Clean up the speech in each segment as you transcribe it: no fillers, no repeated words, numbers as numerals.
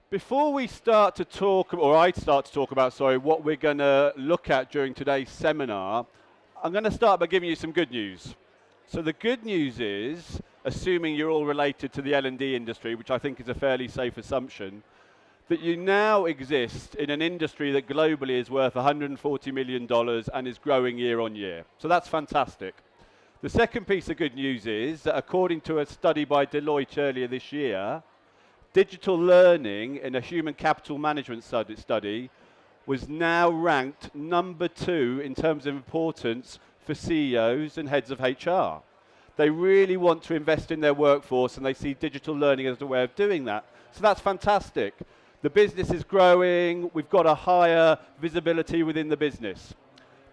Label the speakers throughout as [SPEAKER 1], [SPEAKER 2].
[SPEAKER 1] Before we start to talk, or I start to talk about, sorry, what we're going to look at during today's seminar, I'm going to start by giving you some good news. So the good news is, assuming you're all related to the L&D industry, which I think is a fairly safe assumption, that you now exist in an industry that globally is worth $140 million and is growing year on year. So that's fantastic. The second piece of good news is that according to a study by Deloitte earlier this year, digital learning in a human capital management study was now ranked number 2 in terms of importance for CEOs and heads of HR. They really want to invest in their workforce and they see digital learning as a way of doing that. So that's fantastic. The business is growing, we've got a higher visibility within the business.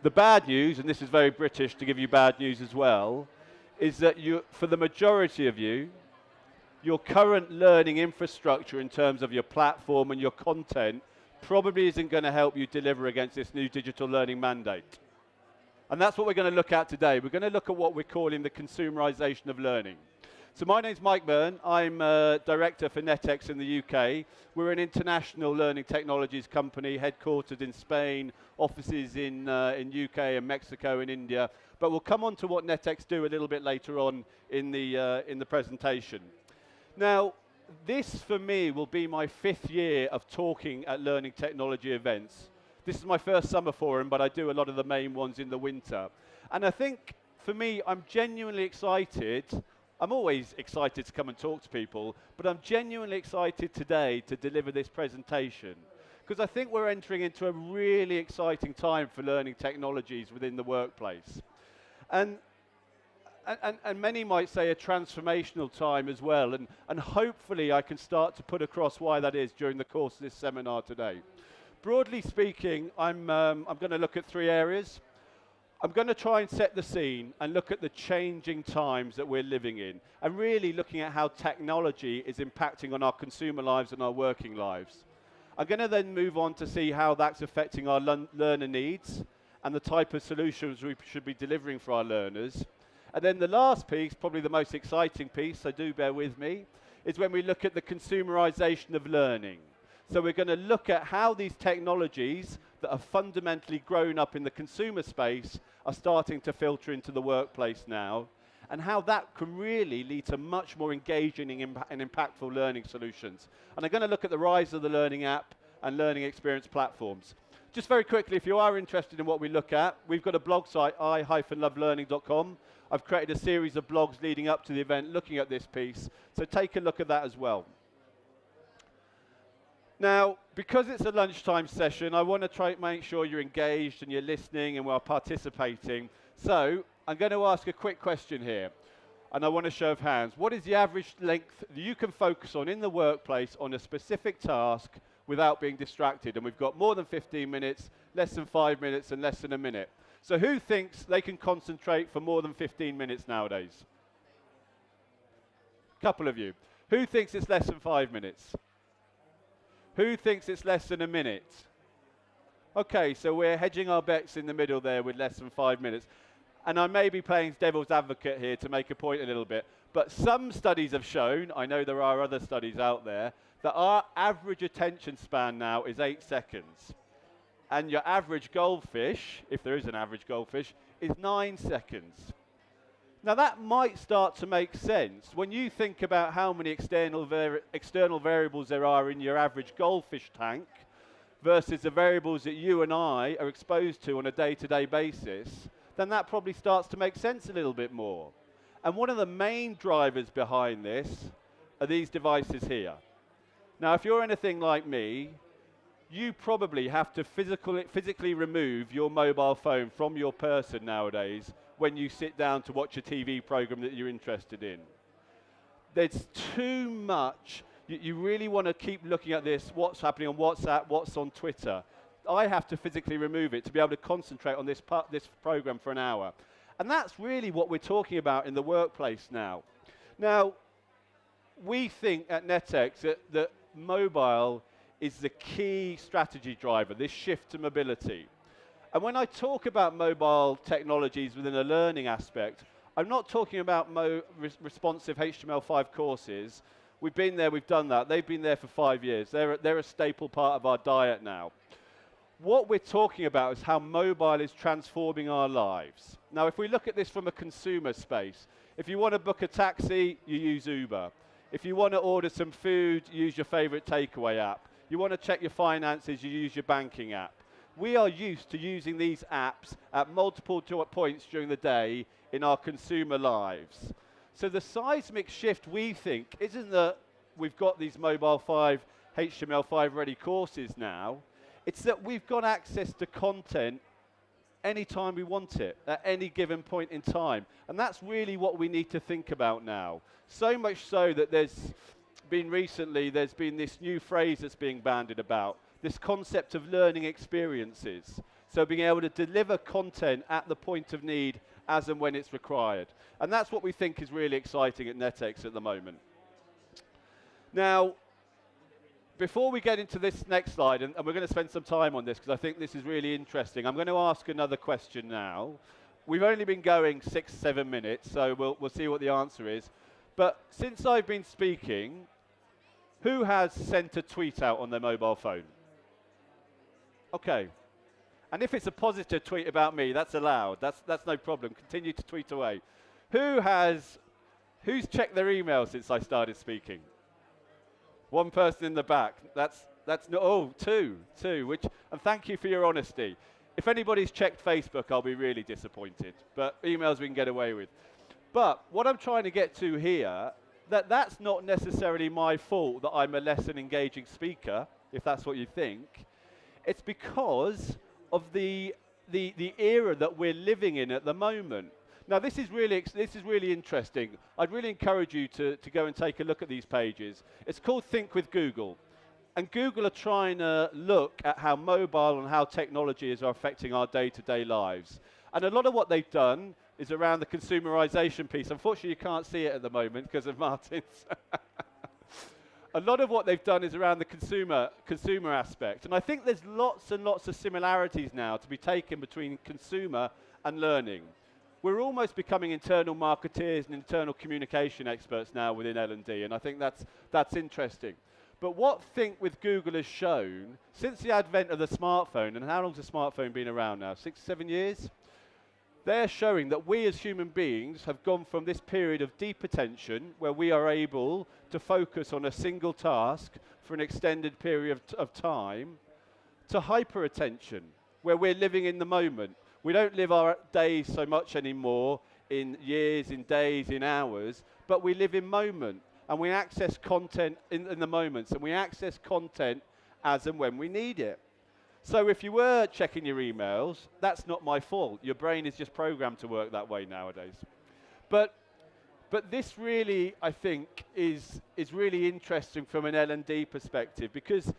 [SPEAKER 1] The bad news, and this is very British to give you bad news as well, is that for the majority of you, your current learning infrastructure in terms of your platform and your content probably isn't going to help you deliver against this new digital learning mandate. And that's what we're going to look at today. We're going to look at what we're calling the consumerization of learning. So my name's Mike Byrne. I'm director for Netex in the UK. We're an international learning technologies company headquartered in Spain, offices in UK and Mexico and India. But we'll come on to what Netex do a little bit later on in the presentation. Now, this for me will be my 5th year of talking at learning technology events. This is my first summer forum, but I do a lot of the main ones in the winter. And I think for me, I'm genuinely excited. I'm always excited to come and talk to people, but I'm genuinely excited today to deliver this presentation because I think we're entering into a really exciting time for learning technologies within the workplace. And many might say a transformational time as well, and hopefully I can start to put across why that is during the course of this seminar today. Broadly speaking, I'm going to look at 3 areas. I'm going to try and set the scene and look at the changing times that we're living in, and really looking at how technology is impacting on our consumer lives and our working lives. I'm going to then move on to see how that's affecting our learner needs and the type of solutions we should be delivering for our learners. And then the last piece, probably the most exciting piece, so do bear with me, is when we look at the consumerization of learning. So we're going to look at how these technologies that are fundamentally grown up in the consumer space are starting to filter into the workplace now, and how that can really lead to much more engaging and impactful learning solutions. And I'm going to look at the rise of the learning app and learning experience platforms. Just very quickly, if you are interested in what we look at, we've got a blog site, i-lovelearning.com. I've created a series of blogs leading up to the event looking at this piece, so take a look at that as well. Now, because it's a lunchtime session, I want to try to make sure you're engaged and you're listening and we're participating. So I'm going to ask a quick question here, and I want a show of hands. What is the average length that you can focus on in the workplace on a specific task without being distracted? And we've got more than 15 minutes, less than 5 minutes, and less than a minute. So who thinks they can concentrate for more than 15 minutes nowadays? A couple of you. Who thinks it's less than 5 minutes? Who thinks it's less than a minute? Okay, so we're hedging our bets in the middle there with less than 5 minutes. And I may be playing devil's advocate here to make a point a little bit, but some studies have shown, I know there are other studies out there, that our average attention span now is 8 seconds. And your average goldfish, if there is an average goldfish, is 9 seconds. Now that might start to make sense when you think about how many external variables there are in your average goldfish tank versus the variables that you and I are exposed to on a day-to-day basis, then that probably starts to make sense a little bit more. And one of the main drivers behind this are these devices here. Now if you're anything like me, you probably have to physically remove your mobile phone from your person nowadays when you sit down to watch a TV program that you're interested in. There's too much. You really want to keep looking at this, what's happening on WhatsApp, what's on Twitter. I have to physically remove it to be able to concentrate on this program for an hour. And that's really what we're talking about in the workplace now. Now, we think at Netex that mobile is the key strategy driver, this shift to mobility. And when I talk about mobile technologies within a learning aspect, I'm not talking about responsive HTML5 courses We've been there, we've done that. They've been there for 5 years. They're a staple part of our diet now. What we're talking about is how mobile is transforming our lives. Now, if we look at this from a consumer space, if you want to book a taxi, you use Uber. If you want to order some food, use your favorite takeaway app. You want to check your finances, you use your banking app. We are used to using these apps at multiple points during the day in our consumer lives. So the seismic shift, we think, isn't that we've got these mobile 5, HTML5 ready courses now. It's that we've got access to content anytime we want it, at any given point in time. And that's really what we need to think about now. So much so that there's been this new phrase that's being bandied about, this concept of learning experiences. So being able to deliver content at the point of need as and when it's required. And that's what we think is really exciting at Netex at the moment. Now, before we get into this next slide, and we're going to spend some time on this because I think this is really interesting, I'm going to ask another question now. We've only been going 6-7 minutes, so we'll see what the answer is. But since I've been speaking, who has sent a tweet out on their mobile phone? Okay. And if it's a positive tweet about me, that's allowed. That's no problem. Continue to tweet away. Who's checked their email since I started speaking? One person in the back. That's no. Oh, two. And thank you for your honesty. If anybody's checked Facebook, I'll be really disappointed. But emails we can get away with. But what I'm trying to get to here, that's not necessarily my fault that I'm a less an engaging speaker, if that's what you think. It's because of the era that we're living in at the moment. Now, this is really interesting. I'd really encourage you to go and take a look at these pages. It's called Think with Google. And Google are trying to look at how mobile and how technology is affecting our day-to-day lives. And a lot of what they've done is around the consumerization piece. Unfortunately, you can't see it at the moment because of Martin's. A lot of what they've done is around the consumer aspect. And I think there's lots and lots of similarities now to be taken between consumer and learning. We're almost becoming internal marketeers and internal communication experts now within L&D, and I think that's interesting. But what Think with Google has shown, since the advent of the smartphone, and how long has the smartphone been around now? 6-7 years? They're showing that we as human beings have gone from this period of deep attention, where we are able to focus on a single task for an extended period of time, to hyper-attention, where we're living in the moment. We don't live our days so much anymore in years, in days, in hours, but we live in moment, and we access content in the moments, and we access content as and when we need it. So if you were checking your emails, that's not my fault. Your brain is just programmed to work that way nowadays. But this really, I think, is really interesting from an L&D perspective, because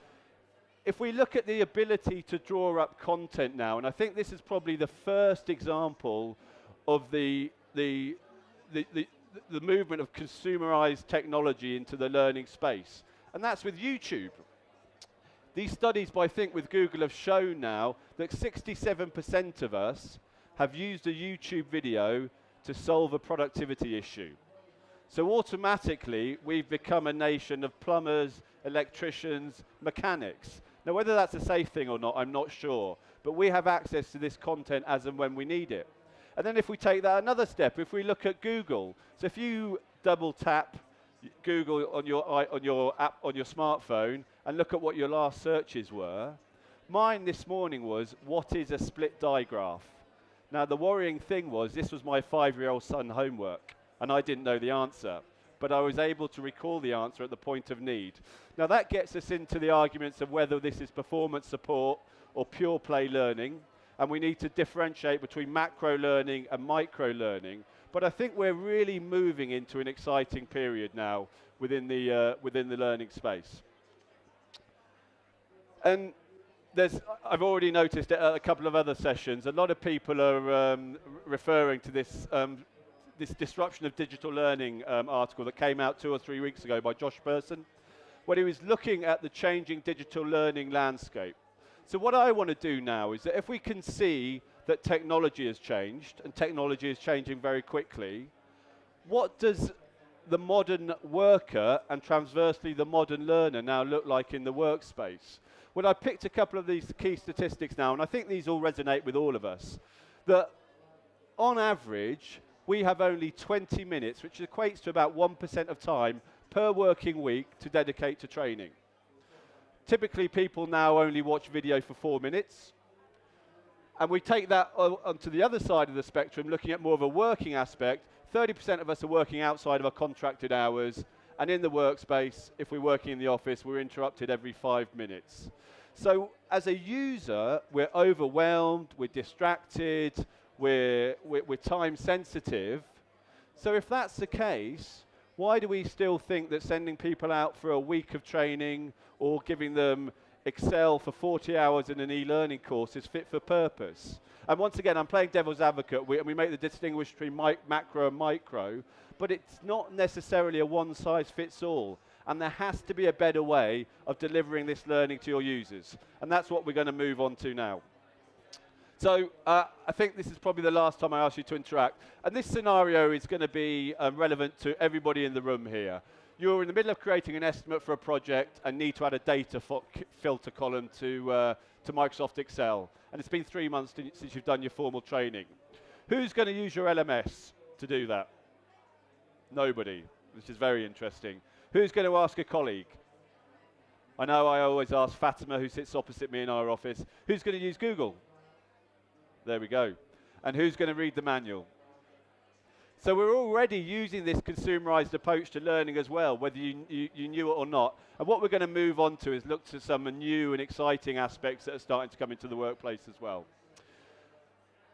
[SPEAKER 1] if we look at the ability to draw up content now, and I think this is probably the first example of the movement of consumerized technology into the learning space, and that's with YouTube. These studies by Think with Google have shown now that 67% of us have used a YouTube video to solve a productivity issue. So automatically, we've become a nation of plumbers, electricians, mechanics. Now, whether that's a safe thing or not, I'm not sure. But we have access to this content as and when we need it. And then if we take that another step, if we look at Google, so if you double tap Google on your app on your smartphone and look at what your last searches were, mine this morning was, what is a split digraph? Now, the worrying thing was, this was my 5-year-old son homework, and I didn't know the answer. But I was able to recall the answer at the point of need. Now, that gets us into the arguments of whether this is performance support or pure play learning, and we need to differentiate between macro learning and micro learning. But I think we're really moving into an exciting period now within the learning space. And I've already noticed at a couple of other sessions, a lot of people are referring to this disruption of digital learning article that came out 2 or 3 weeks ago by Josh Person, where he was looking at the changing digital learning landscape. So what I want to do now is that if we can see that technology has changed, and technology is changing very quickly, what does the modern worker and transversely the modern learner now look like in the workspace? Well, I picked a couple of these key statistics now, and I think these all resonate with all of us, that on average, we have only 20 minutes, which equates to about 1% of time per working week to dedicate to training. Typically, people now only watch video for 4 minutes. And we take that onto the other side of the spectrum, looking at more of a working aspect. 30% of us are working outside of our contracted hours. And in the workspace, if we're working in the office, we're interrupted every 5 minutes. So as a user, we're overwhelmed, we're distracted, we're time sensitive. So if that's the case, why do we still think that sending people out for a week of training or giving them Excel for 40 hours in an e-learning course is fit for purpose? And once again, I'm playing devil's advocate. We make the distinguish between macro and micro, but it's not necessarily a one-size-fits-all. And there has to be a better way of delivering this learning to your users. And that's what we're going to move on to now. So I think this is probably the last time I ask you to interact. And this scenario is going to be relevant to everybody in the room here. You're in the middle of creating an estimate for a project and need to add a data filter column to Microsoft Excel. And it's been 3 months since you've done your formal training. Who's going to use your LMS to do that? Nobody, which is very interesting. Who's going to ask a colleague? I know I always ask Fatima, who sits opposite me in our office. Who's going to use Google? There we go. And who's going to read the manual? So we're already using this consumerized approach to learning as well, whether you knew it or not. And what we're going to move on to is look to some new and exciting aspects that are starting to come into the workplace as well.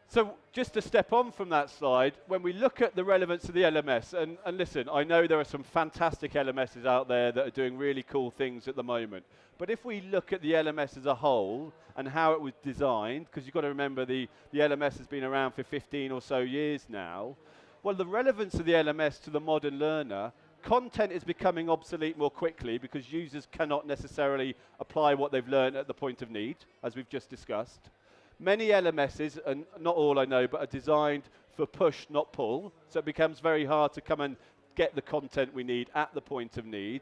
[SPEAKER 1] So just to step on from that slide, when we look at the relevance of the LMS, and listen, I know there are some fantastic LMSs out there that are doing really cool things at the moment. But if we look at the LMS as a whole and how it was designed, because you've got to remember the LMS has been around for 15 or so years now, well, the relevance of the LMS to the modern learner, content is becoming obsolete more quickly because users cannot necessarily apply what they've learned at the point of need, as we've just discussed. Many LMSs, and not all I know, but are designed for push, not pull. So it becomes very hard to come and get the content we need at the point of need.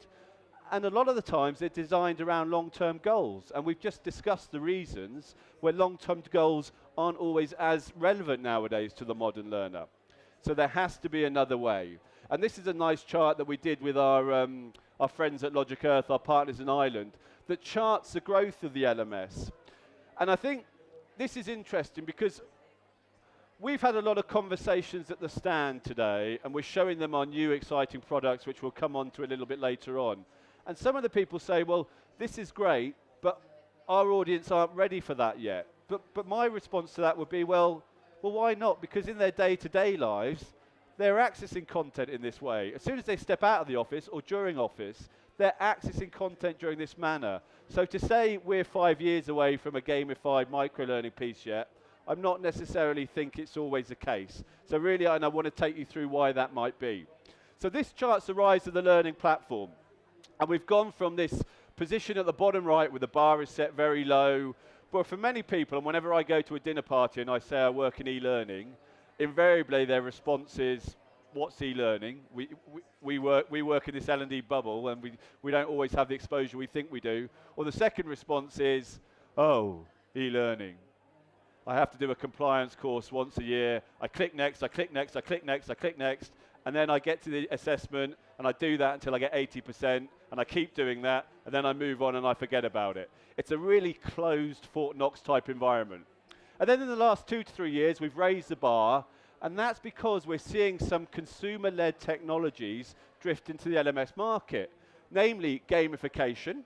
[SPEAKER 1] And a lot of the times they're designed around long-term goals. And we've just discussed the reasons where long-term goals aren't always as relevant nowadays to the modern learner. So there has to be another way. And this is a nice chart that we did with our friends at Logic Earth, our partners in Ireland, that charts the growth of the LMS. And I think this is interesting because we've had a lot of conversations at the stand today, and we're showing them our new exciting products, which we'll come on to a little bit later on. And some of the people say, well, this is great, but our audience aren't ready for that yet. But my response to that would be, well, why not? Because in their day-to-day lives, they're accessing content in this way. As soon as they step out of the office or during office, they're accessing content during this manner. So to say we're 5 years away from a gamified micro-learning piece yet, I'm not necessarily think it's always the case. So really, and I want to take you through why that might be. So this charts the rise of the learning platform. And we've gone from this position at the bottom right where the bar is set very low. But for many people, and whenever I go to a dinner party and I say I work in e-learning, invariably their response is, what's e-learning? We work in this L&D bubble, and we don't always have the exposure we think we do. Or the second response is, oh, e-learning. I have to do a compliance course once a year. I click next, I click next, I click next, I click next, and then I get to the assessment, and I do that until I get 80%, and I keep doing that, and then I move on and I forget about it. It's a really closed Fort Knox type environment. And then in the last 2 to 3 years, we've raised the bar, and that's because we're seeing some consumer-led technologies drift into the LMS market, namely gamification,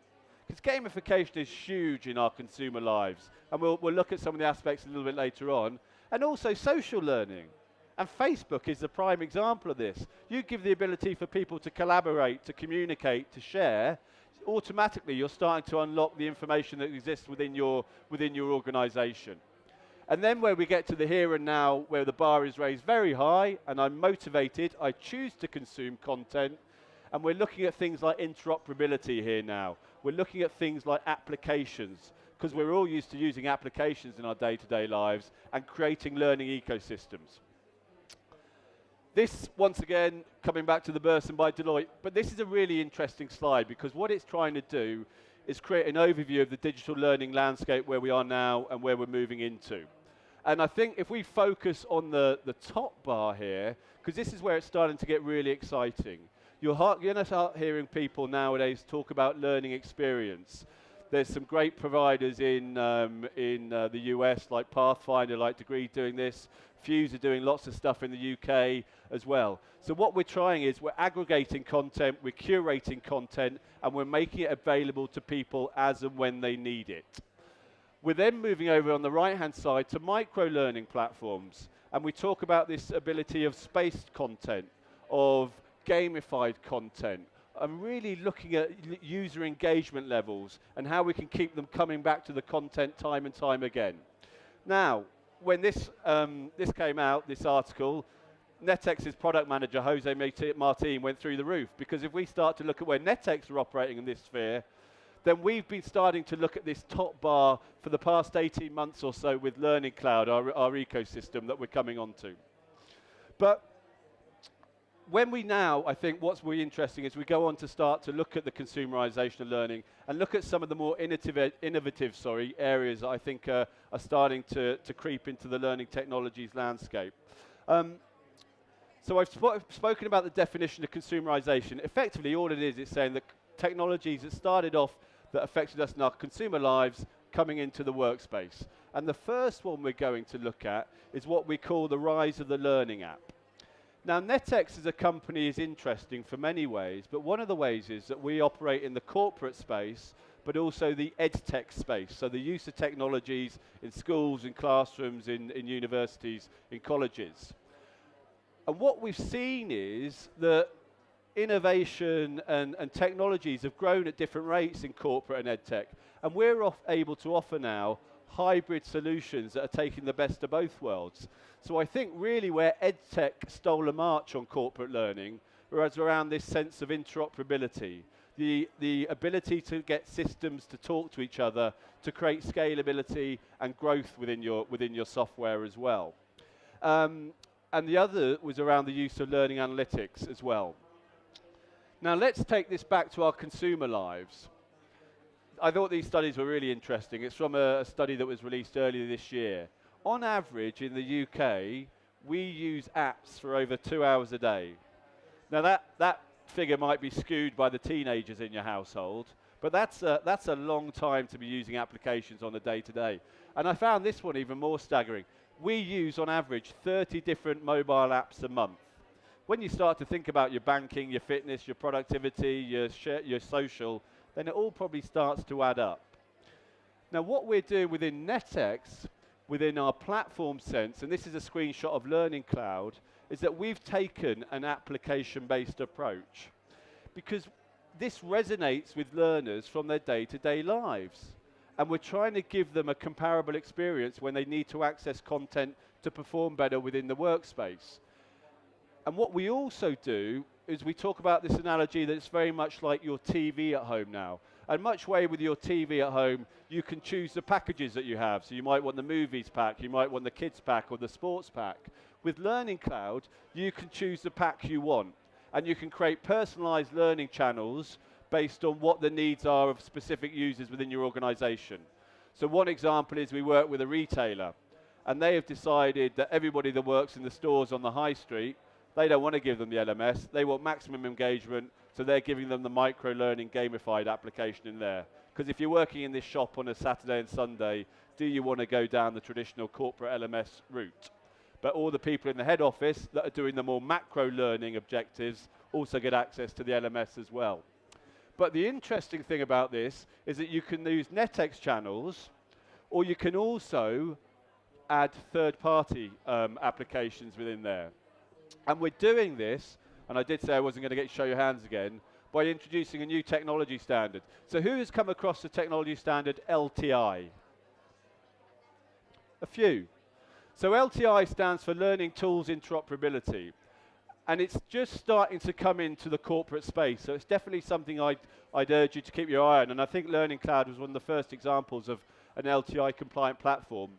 [SPEAKER 1] because gamification is huge in our consumer lives, and we'll look at some of the aspects a little bit later on, and also social learning. And Facebook is the prime example of this. You give the ability for people to collaborate, to communicate, to share, automatically you're starting to unlock the information that exists within your organization. And then where we get to the here and now, where the bar is raised very high, and I'm motivated, I choose to consume content, and we're looking at things like interoperability here now. We're looking at things like applications, because we're all used to using applications in our day-to-day lives and creating learning ecosystems. This, once again, coming back to the Byrne by Deloitte, but this is a really interesting slide because what it's trying to do is create an overview of the digital learning landscape where we are now and where we're moving into. And I think if we focus on the top bar here, because this is where it's starting to get really exciting, you're going to start hearing people nowadays talk about learning experience. There's some great providers in the US, like Pathfinder, like Degree, doing this. Fuse are doing lots of stuff in the UK as well. So what we're trying is we're aggregating content, we're curating content, and we're making it available to people as and when they need it. We're then moving over on the right-hand side to micro-learning platforms, and we talk about this ability of spaced content, of gamified content, and really looking at user engagement levels and how we can keep them coming back to the content time and time again. Now, when this came out, this article, Netex's product manager, Jose Martin, went through the roof, because if we start to look at where Netex are operating in this sphere, then we've been starting to look at this top bar for the past 18 months or so with Learning Cloud, our ecosystem that we're coming onto. But when we now, I think what's really interesting is we go on to start to look at the consumerization of learning and look at some of the more innovative areas that I think are starting to creep into the learning technologies landscape. So I've spoken about the definition of consumerization. Effectively, all it is saying that technologies that started off that affected us in our consumer lives coming into the workspace. And the first one we're going to look at is what we call the rise of the learning app. Now, Netex as a company is interesting for many ways, but one of the ways is that we operate in the corporate space, but also the edtech space, so the use of technologies in schools, in classrooms, in universities, in colleges. And what we've seen is that innovation and technologies have grown at different rates in corporate and edtech, and we're able to offer now hybrid solutions that are taking the best of both worlds. So I think really where edtech stole a march on corporate learning was around this sense of interoperability, the ability to get systems to talk to each other, to create scalability and growth within your software as well. And the other was around the use of learning analytics as well. Now let's take this back to our consumer lives. I thought these studies were really interesting. It's from a study that was released earlier this year. On average in the UK, we use apps for over 2 hours a day. Now that figure might be skewed by the teenagers in your household, but that's a long time to be using applications on a day-to-day. And I found this one even more staggering. We use on average 30 different mobile apps a month. When you start to think about your banking, your fitness, your productivity, your social, then it all probably starts to add up. Now what we're doing within Netex, within our platform sense, and this is a screenshot of Learning Cloud, is that we've taken an application-based approach because this resonates with learners from their day-to-day lives. And we're trying to give them a comparable experience when they need to access content to perform better within the workspace. And what we also do is we talk about this analogy that it's very much like your TV at home now. And much way with your TV at home, you can choose the packages that you have. So you might want the movies pack, you might want the kids pack or the sports pack. With Learning Cloud, you can choose the pack you want. And you can create personalized learning channels based on what the needs are of specific users within your organization. So one example is we work with a retailer, and they have decided that everybody that works in the stores on the high street, they don't want to give them the LMS, they want maximum engagement, so they're giving them the micro-learning gamified application in there. Because if you're working in this shop on a Saturday and Sunday, do you want to go down the traditional corporate LMS route? But all the people in the head office that are doing the more macro-learning objectives also get access to the LMS as well. But the interesting thing about this is that you can use Netex channels, or you can also add third-party applications within there. And we're doing this, and I did say I wasn't going to show your hands again, by introducing a new technology standard. So who has come across the technology standard LTI? A few. So LTI stands for Learning Tools Interoperability. And it's just starting to come into the corporate space. So it's definitely something I'd urge you to keep your eye on. And I think Learning Cloud was one of the first examples of an LTI compliant platform.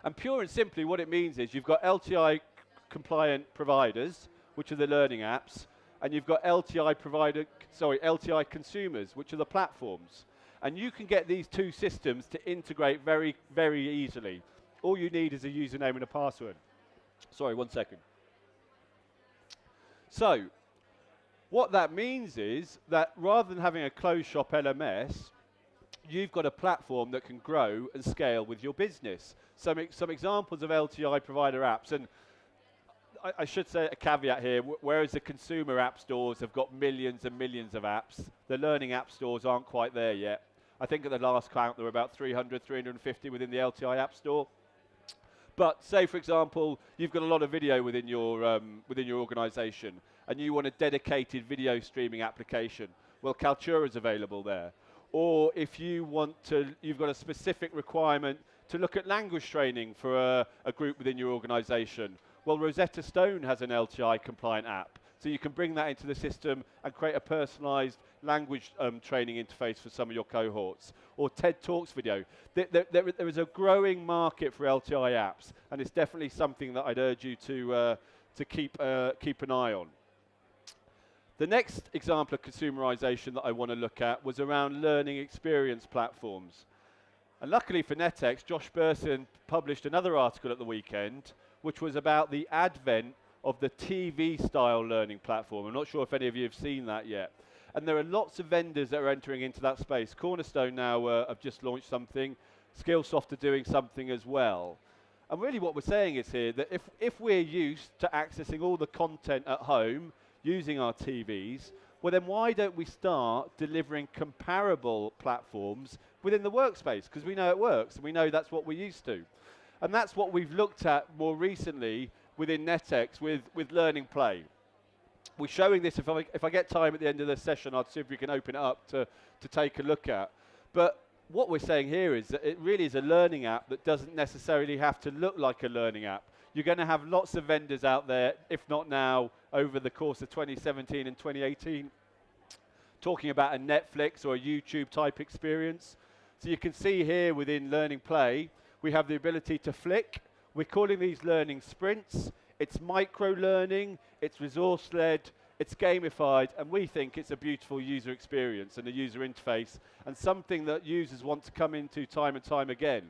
[SPEAKER 1] And pure and simply what it means is you've got LTI compliant providers, which are the learning apps, and you've got LTI consumers, which are the platforms. And you can get these two systems to integrate very, very easily. All you need is a username and a password. Sorry, 1 second. So, what that means is that rather than having a closed shop LMS, you've got a platform that can grow and scale with your business. Some examples of LTI provider apps, and I should say a caveat here, whereas the consumer app stores have got millions and millions of apps, the learning app stores aren't quite there yet. I think at the last count there were about 300, 350 within the LTI app store. But say, for example, you've got a lot of video within your organisation, and you want a dedicated video streaming application. Well, Kaltura is available there. Or if you want to, you've got a specific requirement to look at language training for a group within your organisation. Well, Rosetta Stone has an LTI compliant app. So you can bring that into the system and create a personalised language training interface for some of your cohorts. Or TED Talks video. There is a growing market for LTI apps, and it's definitely something that I'd urge you to keep an eye on. The next example of consumerisation that I want to look at was around learning experience platforms. And luckily for Netex, Josh Burson published another article at the weekend, which was about the advent of the TV-style learning platform. I'm not sure if any of you have seen that yet. And there are lots of vendors that are entering into that space. Cornerstone now have just launched something. Skillsoft are doing something as well. And really what we're saying is here that if we're used to accessing all the content at home using our TVs, well then why don't we start delivering comparable platforms within the workspace? Because we know it works, and we know that's what we're used to. And that's what we've looked at more recently within Netex with Learning Play. We're showing this, if I get time at the end of the session, I'll see if we can open it up to take a look at. But what we're saying here is that it really is a learning app that doesn't necessarily have to look like a learning app. You're going to have lots of vendors out there, if not now, over the course of 2017 and 2018, talking about a Netflix or a YouTube type experience. So you can see here within Learning Play, we have the ability to flick. We're calling these learning sprints. It's micro-learning, it's resource-led, it's gamified, and we think it's a beautiful user experience and a user interface, and something that users want to come into time and time again.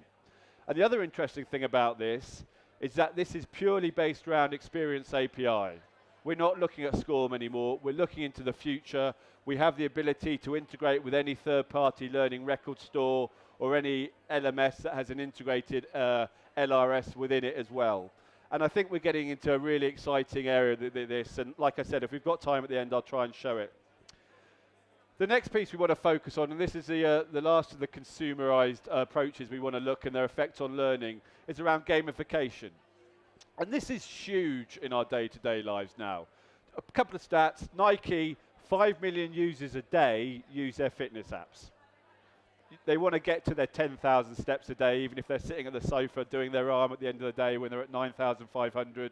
[SPEAKER 1] And the other interesting thing about this is that this is purely based around Experience API. We're not looking at SCORM anymore, we're looking into the future. We have the ability to integrate with any third-party learning record store or any LMS that has an integrated LRS within it as well. And I think we're getting into a really exciting area with this, and like I said, if we've got time at the end, I'll try and show it. The next piece we want to focus on, and this is the last of the consumerized approaches we want to look and their effect on learning, is around gamification. And this is huge in our day-to-day lives now. A couple of stats. Nike, 5 million users a day use their fitness apps. They want to get to their 10,000 steps a day, even if they're sitting at the sofa doing their arm at the end of the day when they're at 9,500.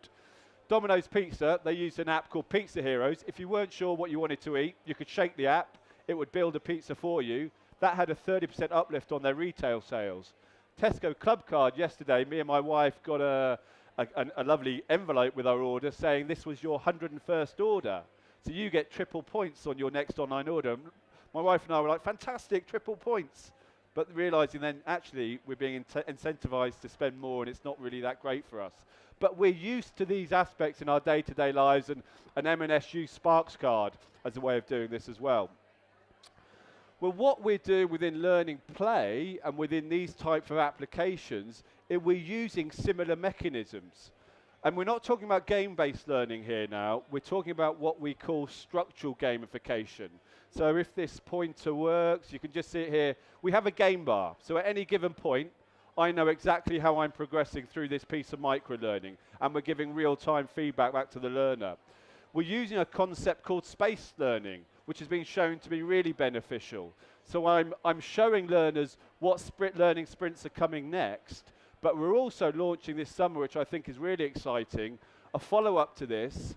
[SPEAKER 1] Domino's Pizza, they used an app called Pizza Heroes. If you weren't sure what you wanted to eat, you could shake the app. It would build a pizza for you. That had a 30% uplift on their retail sales. Tesco Club Card yesterday, me and my wife got a lovely envelope with our order saying this was your 101st order. So you get triple points on your next online order. My wife and I were like, fantastic, triple points. But realizing then, actually, we're being incentivized to spend more, and it's not really that great for us. But we're used to these aspects in our day-to-day lives, and an M&S used Sparks card as a way of doing this as well. Well, what we're doing within Learning Play and within these types of applications is we're using similar mechanisms. And we're not talking about game-based learning here now. We're talking about what we call structural gamification. So if this pointer works, you can just see it here. We have a game bar. So at any given point, I know exactly how I'm progressing through this piece of micro-learning, and we're giving real-time feedback back to the learner. We're using a concept called space learning, which has been shown to be really beneficial. So I'm showing learners what learning sprints are coming next, but we're also launching this summer, which I think is really exciting, a follow-up to this,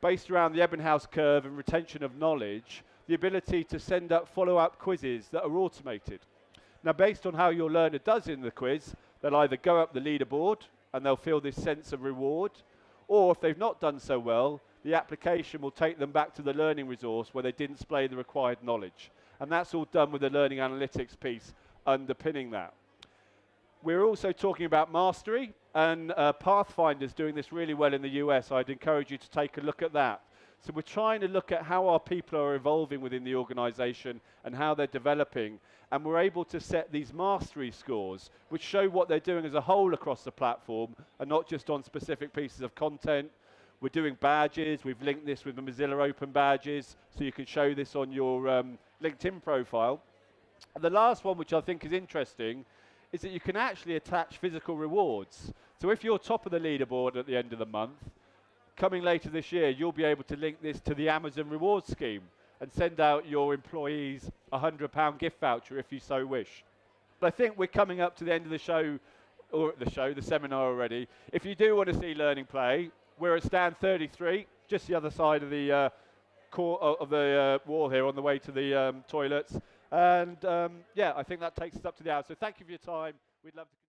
[SPEAKER 1] based around the Ebbinghaus curve and retention of knowledge, the ability to send up follow-up quizzes that are automated. Now, based on how your learner does in the quiz, they'll either go up the leaderboard and they'll feel this sense of reward, Or if they've not done so well, the application will take them back to the learning resource where they didn't display the required knowledge. And that's all done with the learning analytics piece underpinning that. We're also talking about mastery, and Pathfinder's doing this really well in the US. I'd encourage you to take a look at that. So we're trying to look at how our people are evolving within the organization and how they're developing, and we're able to set these mastery scores which show what they're doing as a whole across the platform and not just on specific pieces of content. We're doing badges. We've linked this with the Mozilla Open badges, so you can show this on your LinkedIn profile. And the last one, which I think is interesting, is that you can actually attach physical rewards. So if you're top of the leaderboard at the end of the month, coming later this year, you'll be able to link this to the Amazon rewards scheme and send out your employees a £100 gift voucher if you so wish. But I think we're coming up to the end of the show, or the seminar already. If you do want to see Learning Play, we're at stand 33, just the other side of the wall here on the way to the toilets. And yeah, I think that takes us up to the hour. So thank you for your time. We'd love to